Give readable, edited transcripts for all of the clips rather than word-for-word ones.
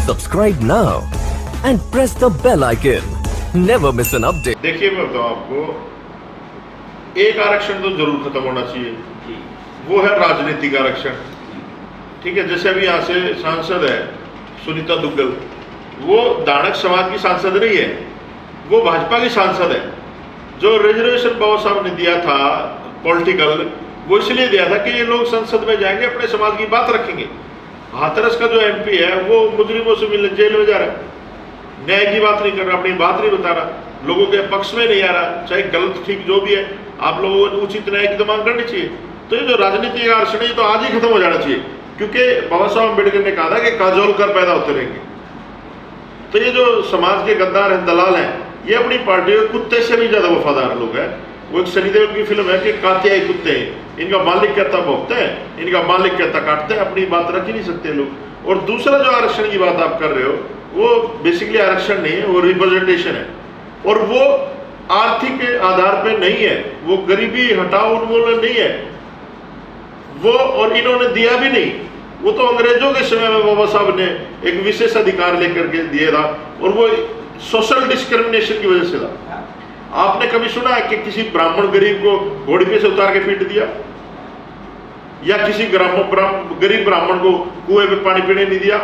Subscribe now and press the bell icon. Never miss an update. देखिए मैं बताऊं आपको, एक आरक्षण तो जरूर खत्म होना चाहिए, वो है राजनीतिक आरक्षण। ठीक है, जैसे अभी यहाँ से सांसद है सुनीता दुग्गल, वो दानक समाज की सांसद नहीं है, वो भाजपा की सांसद है। जो रिजर्वेशन बाबा साहब ने दिया था पॉलिटिकल, वो इसलिए दिया था कि ये लोग संसद में जाएंगे, अपने समाज की बात रखेंगे। हाथरस का जो एमपी है वो मुजरिमों से मिलने जेल में जा रहा है, न्याय की बात नहीं कर रहा, अपनी बात नहीं बता रहा, लोगों के पक्ष में नहीं आ रहा, चाहे गलत ठीक जो भी है, आप लोगों को उचित न्याय की तो मांग करनी चाहिए। तो ये जो राजनीतिक आरक्षण है तो आज ही खत्म हो जाना चाहिए, क्योंकि बाबा साहब अम्बेडकर ने कहा था कि काजोल कर पैदा होते रहेंगे। तो ये जो समाज के गद्दार हैं, दलाल हैं, ये अपनी पार्टी के कुत्ते से भी ज्यादा वफादार लोग हैं। वो एक सनी देओल की फिल्म है कि कातियाई कुत्ते हैं, इनका मालिक कहता भोगते हैं, इनका मालिक कहता काटते हैं, अपनी बात रख ही नहीं सकते लोग। और दूसरा जो आरक्षण की बात आप कर रहे हो, वो बेसिकली आरक्षण नहीं है, वो रिप्रेजेंटेशन है, और वो आर्थिक आधार पे नहीं है, वो गरीबी हटाओ उन्मूलन नहीं है वो, और इन्होंने दिया भी नहीं। वो तो अंग्रेजों के समय में बाबा साहब ने एक विशेष अधिकार लेकर के दिया था, और वो सोशल डिस्क्रिमिनेशन की वजह से था। आपने कभी सुना है कि किसी ब्राह्मण गरीब को घोड़ी पे से उतार के पीट दिया, या किसी गरीब ब्राह्मण को कुएं पे पानी पीने नहीं दिया?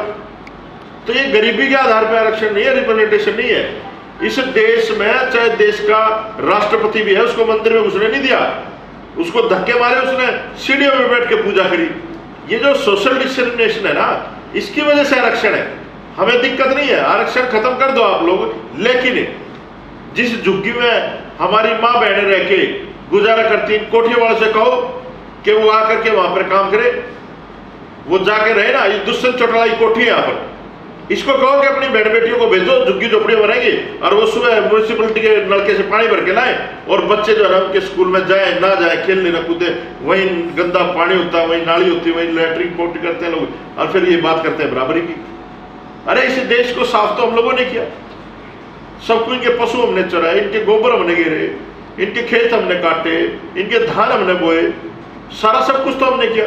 तो ये गरीबी के आधार पर आरक्षण नहीं है, रिप्रेजेंटेशन नहीं है। इस देश में चाहे देश का राष्ट्रपति भी है, उसको मंदिर में घुसने नहीं दिया, उसको धक्के मारे, उसने सीढ़ियों में बैठ के पूजा करी। ये जो सोशल डिस्क्रिमिनेशन है ना, इसकी वजह से आरक्षण है। हमें दिक्कत नहीं है, आरक्षण खत्म कर दो आप लोग, लेकिन जिस झुग्गी में हमारी माँ बहनें रह के गुजारा करती, कोठी वालों से कहो कि वो आकर के वहां पर काम करे, वो जाके रहे ना। ये दुष्यंत चौटाला की कोठी है यहाँ पर, इसको कहो कि अपनी बहन बेटियों को भेजो, झुग्गी झोपड़ी बनाएंगे, और वो सुबह म्यूनिसिपलिटी के नलके से पानी भर के लाए, और बच्चे जो है उनके स्कूल में जाए ना जाए, खेलने ना कूदे, वहीं गंदा पानी होता है, वहीं नाली होती है, वहीं लैट्रिन पोटी करते हैं लोग, और फिर ये बात करते हैं बराबरी की। अरे इस देश को साफ तो हम लोगों ने किया, सबको इनके पशु हमने चराए, इनके गोबर हमने गिरे, इनके खेत हमने काटे, इनके धान हमने बोए, सारा सब कुछ तो हमने किया।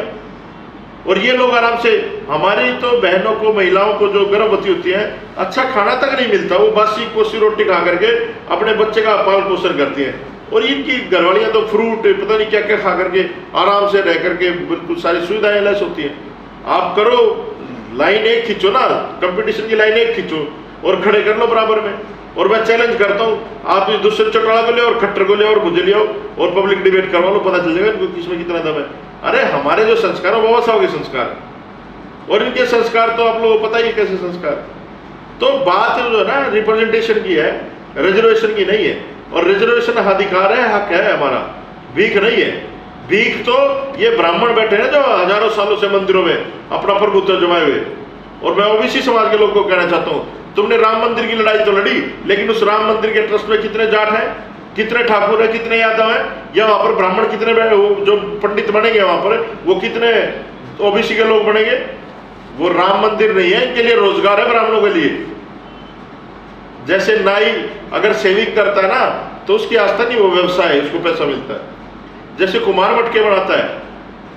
और ये लोग आराम से, हमारी तो बहनों को, महिलाओं को जो गर्भवती होती हैं, अच्छा खाना तक नहीं मिलता, वो बासी कोसी रोटी खा करके अपने बच्चे का पालन पोषण करती हैं। और इनकी घरवालियां तो फ्रूट पता नहीं क्या क्या खा करके आराम से रह करके बिल्कुल सारी सुविधाएं लैस होती हैं। आप करो, लाइन एक खींचो ना, कंपटीशन की लाइन एक खींचो और खड़े कर लो बराबर में। और मैं चैलेंज करता हूं, आप इस दूसरे चौटाला को ले और खट्टर को ले और मुझे ले आओ और पब्लिक डिबेट करवा लो, पता चल जाएगा इनको किसमें कितना दम है। अरे हमारे जो संस्कार है बाबा साहब के संस्कार, और इनके संस्कार तो आप लोगों को पता ही कैसे संस्कार। तो बात जो है ना रिप्रेजेंटेशन की है, रिजर्वेशन की नहीं है। और रिजर्वेशन अधिकार है, हक है हमारा, भीख नहीं है। भीख तो ये ब्राह्मण बैठे हैं जो हजारों सालों से मंदिरों में अपना प्रभुत्व जमाए हुए। और मैं ओबीसी समाज के लोग को कहना चाहता हूँ, तुमने राम मंदिर की लड़ाई तो लड़ी, लेकिन उस राम मंदिर के ट्रस्ट में कितने जाट हैं, कितने ठाकुर हैं, कितने यादव हैं, या वहां पर ब्राह्मण कितने जो पंडित बनेंगे वहां पर, वो कितने ओबीसी के लोग बनेंगे? वो राम मंदिर नहीं है, इनके लिए रोजगार है ब्राह्मणों के लिए। जैसे नाई अगर सेविंग करता है ना, तो उसकी आस्था नहीं, वो व्यवसाय है, उसको पैसा मिलता है। जैसे कुमार मटके बनाता है,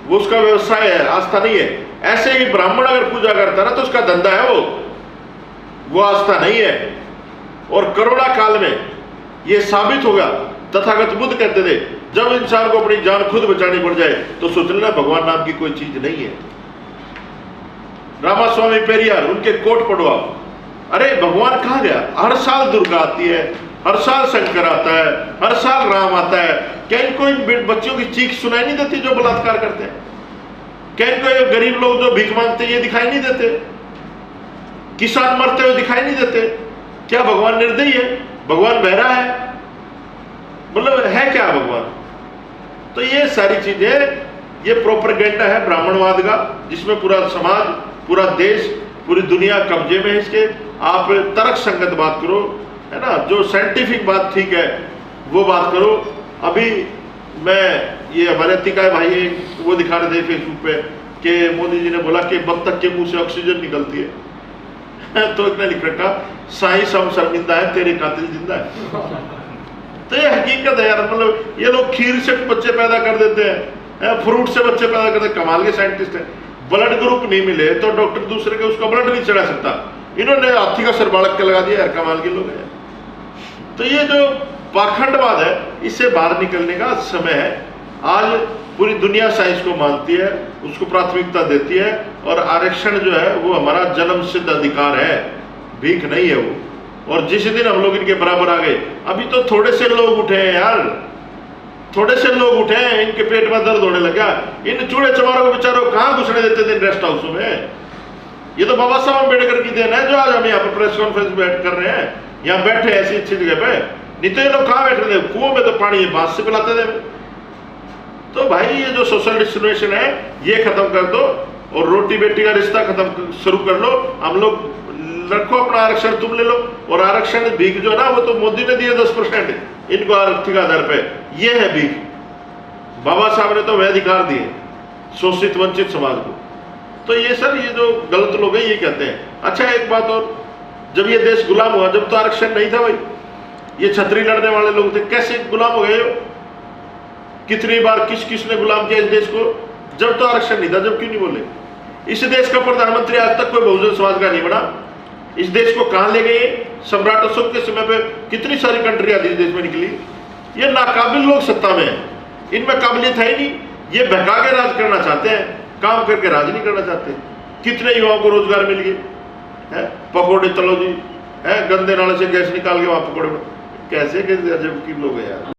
वो उसका व्यवसाय है, आस्था नहीं है। ऐसे ही ब्राह्मण अगर पूजा करता है ना, तो उसका धंधा है, वो आस्था नहीं है। और करोड़ा काल में ये साबित होगा। तथागत बुद्ध कहते थे, जब इंसान को अपनी जान खुद बचानी पड़ जाए तो सोच लेना भगवान नाम की कोई चीज नहीं है। रामास्वामी पेरियार, उनके कोट पढ़ो आप। अरे भगवान कहाँ गया? हर साल दुर्गा आती है, हर साल शंकर आता है, हर साल राम आता है। क्या इनको इन बच्चों की चीख सुनाई नहीं देती जो बलात्कार करते हैं? क्या इनको गरीब लोग जो भीख मांगते हैं ये दिखाई नहीं देते? किसान मरते हुए दिखाई नहीं देते? क्या भगवान निर्दयी है? भगवान बहरा है? मतलब है क्या भगवान? तो ये सारी चीजें, ये प्रोपेगेंडा है ब्राह्मणवाद का, जिसमें पूरा समाज, पूरा देश, पूरी दुनिया कब्जे में है इसके। आप तर्क संगत बात करो, है ना, जो साइंटिफिक बात ठीक है वो बात करो। अभी मैं, ये हमारे अतिकाय भाई वो दिखा रहे थे फेसबुक पे कि मोदी जी ने बोला कि बत्तख के मुंह से ऑक्सीजन निकलती है तो इतना लिख रखा, साई सम शर्मिंदा है, तेरे कातिल जिंदा है। तो ये हकीकत है यार। मतलब ये लोग खीर से बच्चे पैदा कर देते हैं, फ्रूट से बच्चे पैदा करते हैं, कमाल के साइंटिस्ट हैं। ब्लड ग्रुप नहीं मिले तो डॉक्टर दूसरे के उसका ब्लड नहीं चढ़ा सकता। इन्होंने हाथी का सर बालक के लगा दिया, यार कमाल के लोग हैं। तो ये जो पाखंडवाद है, इससे बाहर निकलने का समय है। आज पूरी दुनिया साइंस को मानती है, उसको प्राथमिकता देती है, और आरक्षण जो है वो हमारा जन्मसिद्ध अधिकार है, भीख नहीं है वो। और जिस दिन हम लोग इनके बराबर आ गए, अभी तो थोड़े से लोग उठे हैं यार, थोड़े से लोग उठे हैं, इनके पेट में दर्द होने लगा। इन चूड़े चमारों को बेचारों कहाँ घुसने देते थे रेस्ट हाउसों में? ये तो बाबा साहब अम्बेडकर की देन है जो आज हम यहाँ पर प्रेस कॉन्फ्रेंस बैठ कर रहे हैं, यहाँ बैठे ऐसी अच्छी जगह पे। नहीं तो ये लोग कहाँ बैठे थे? कुओं में तो पानी बांस से पिलाते थे। तो भाई ये जो सोशल डिस्क्रिमिनेशन है ये खत्म कर दो, और रोटी बेटी का रिश्ता खत्म शुरू कर लो। हम लोग रखो अपना आरक्षण, तुम ले लो। और आरक्षण भीख जो ना, वो तो मोदी ने दिए 10% इनको आर्थिक आधार पे, ये है भीख। बाबा साहब ने तो वह अधिकार दिए शोषित वंचित समाज को। तो ये सर, ये जो गलत लोग हैं ये कहते हैं। अच्छा एक बात और, जब ये देश गुलाम हुआ, जब तो आरक्षण नहीं था भाई, ये छतरी लड़ने वाले लोग थे, कैसे गुलाम हो गए? कितनी बार किस किसने गुलाम किया इस देश को? जब तो आरक्षण नहीं था, जब क्यों नहीं बोले? इस देश का प्रधानमंत्री आज तक कोई बहुजन समाज का नहीं बना। इस देश को कहां ले गए? सम्राट अशोक के समय पे कितनी सारी कंट्रियां इस देश में निकली। ये नाकाबिल लोग सत्ता में है, इनमें काबिलियत है ही नहीं। ये बहका के राज करना चाहते हैं, काम करके राज नहीं करना चाहते। कितने युवाओं को रोजगार मिल गए हैं, पकौड़े तलो जी है, गंदे नाले से गैस निकाल के वहां पकौड़े, कैसे कैसे अजब की लोग हैं यार।